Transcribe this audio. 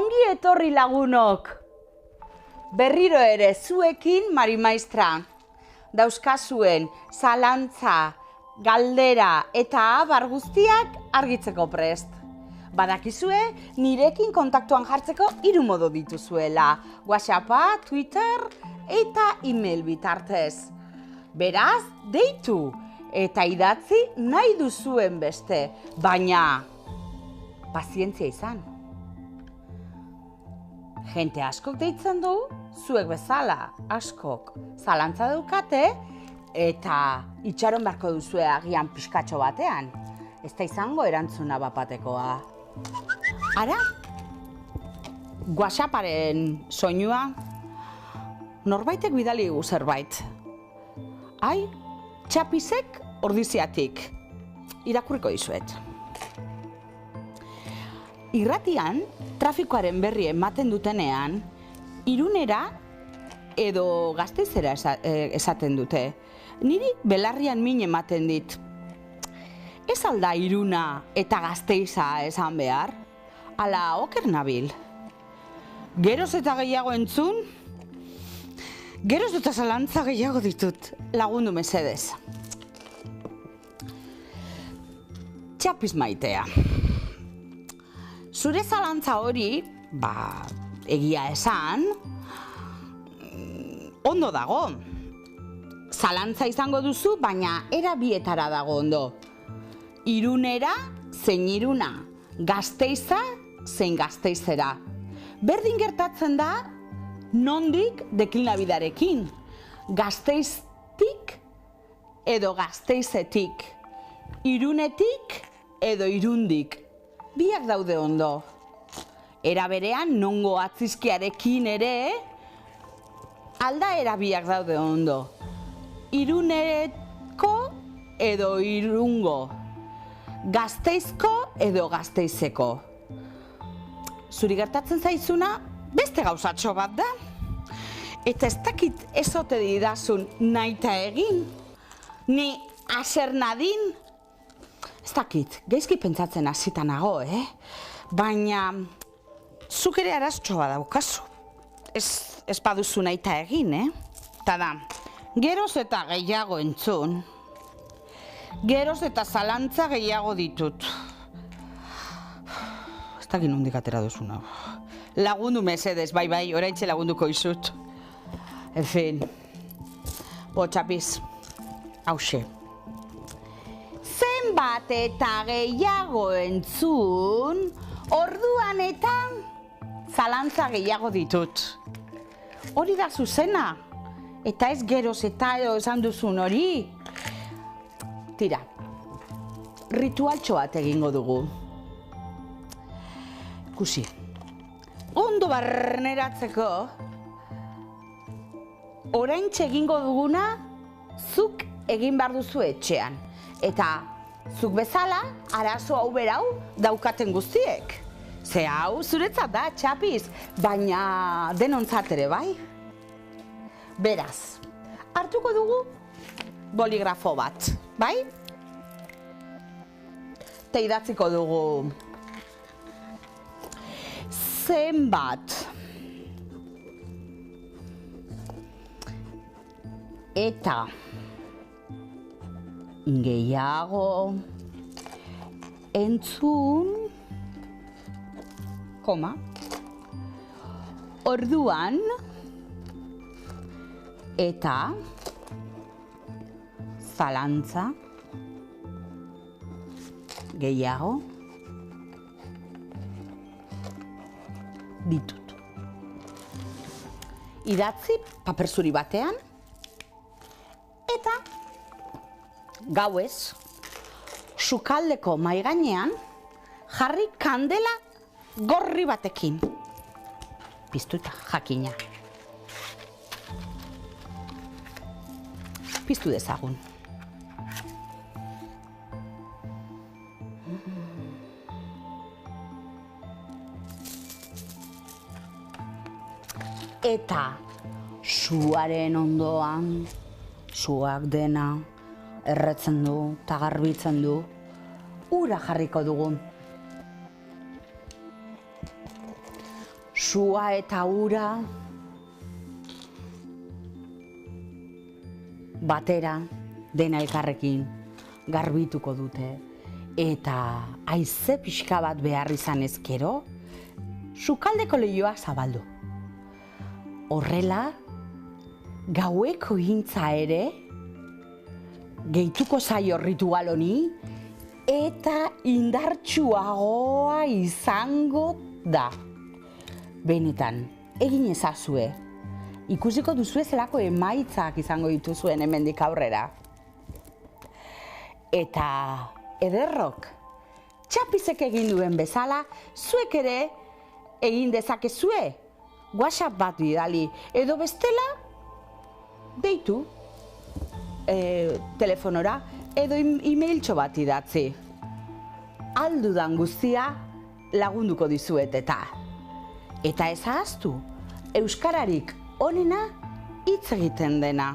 Ongi etorri lagunok! Berriro ere zuekin Mari Maistra. Dauzkazuen zalantza, galdera eta abar guztiak argitzeko prest. Badakizue, nirekin kontaktuan jartzeko 3 modu dituzuela. WhatsAppa, Twitter eta email bitartez. Beraz, deitu eta idatzi nahi duzuen beste, baina pazientzia izan. Jente askok deitzen du, zuek bezala askok zalantza daukate eta itxaron beharko duzue agian pixkatxo batean. Ez da izango erantzuna bapatekoa. Ara, WhatsApparen soinua norbaitek bidali gu zerbait. Ai, txapisek ordiziatik. Irakurriko dizuet. Irratian, trafikoaren berri ematen dutenean, Irunera edo Gasteizera esaten dute. Niri belarrian min ematen dit. Ez alda Iruna eta Gasteiza esan behar? Ala oker nabil. Geroz eta gehiago entzun, geroz eta zalantza gehiago ditut. Lagundu mesedez. Txapiz maitea. Zure zalantza hori, egia esan, ondo dago. Zalantza izango duzu, baina era bietara dago ondo. Irunera zein Iruna, Gasteiza zein Gasteizera. Berdin gertatzen da, nondik deklinabidarekin. Gasteiztik edo Gasteizetik. Irunetik edo Irundik. Biak daude ondo. Era berean, nongo atzizkiarekin ere, aldaera biak daude ondo. Iruneko edo Irungo. Gasteizko edo Gasteizeko. Zuri gertatzen zaizuna, beste gauzatxo bat da. Eta ez dakit ezote didazun nahita egin. Ni aser nadin. Ez dakit, gaizki pentsatzen hasita nago, Baina, zuk ere araztxo bat daukazu. Ez baduzu nahita egin, Eta da, geroz eta gehiago entzun. Geroz eta zalantza gehiago ditut. Ez dakit nondik atera duzuna. Lagundu mesedez, bai, oraintxe lagunduko izut. En fin, txapiz, hauxe. Zenbat eta gehiago entzun, orduan eta zalantza gehiago ditut. Hori da zuzena, eta ez geroz eta esan duzun hori. Tira, ritualtxo bat egingo dugu. Ikusi, ondo barneratzeko, oraintxe egingo duguna, zuk egin behar duzu etxean. Eta zuk bezala, arazo hau berau daukaten guztiek. Ze hau zuretzat da, txapiz, baina denontzat ere, bai? Beraz, hartuko dugu boligrafo bat, bai? Eta idatziko dugu zenbat eta gehiago entzun, koma, orduan eta zalantza gehiago ditut. Idatzi paper zuri batean eta gauez, sukaldeko mahai gainean jarri kandela gorri batekin. Piztuta, jakina. Piztu dezagun. Eta suaren ondoan, suak dena erretzen du eta garbitzen du, ura jarriko dugu. sua eta ura batera dena elkarrekin garbituko dute eta haize pixka bat behar izan ezkero, sukaldeko leihoa zabaldu. Horrela, gaueko hintza ere, gehituko zaio ritual honi, eta indartsuagoa izango da. Benetan, egin ezazue. Ikusiko duzue zelako emaitzak izango dituzuen hemendik aurrera. Eta ederrok, txapizek egin duen bezala, zuek ere egin dezakezue. WhatsApp bat bidali, edo bestela, deitu telefonora, edo emailtxo bat idatzi. Aldudan guztia lagunduko dizuet eta. Eta ez ahaztu, euskararik onena hitz egiten dena.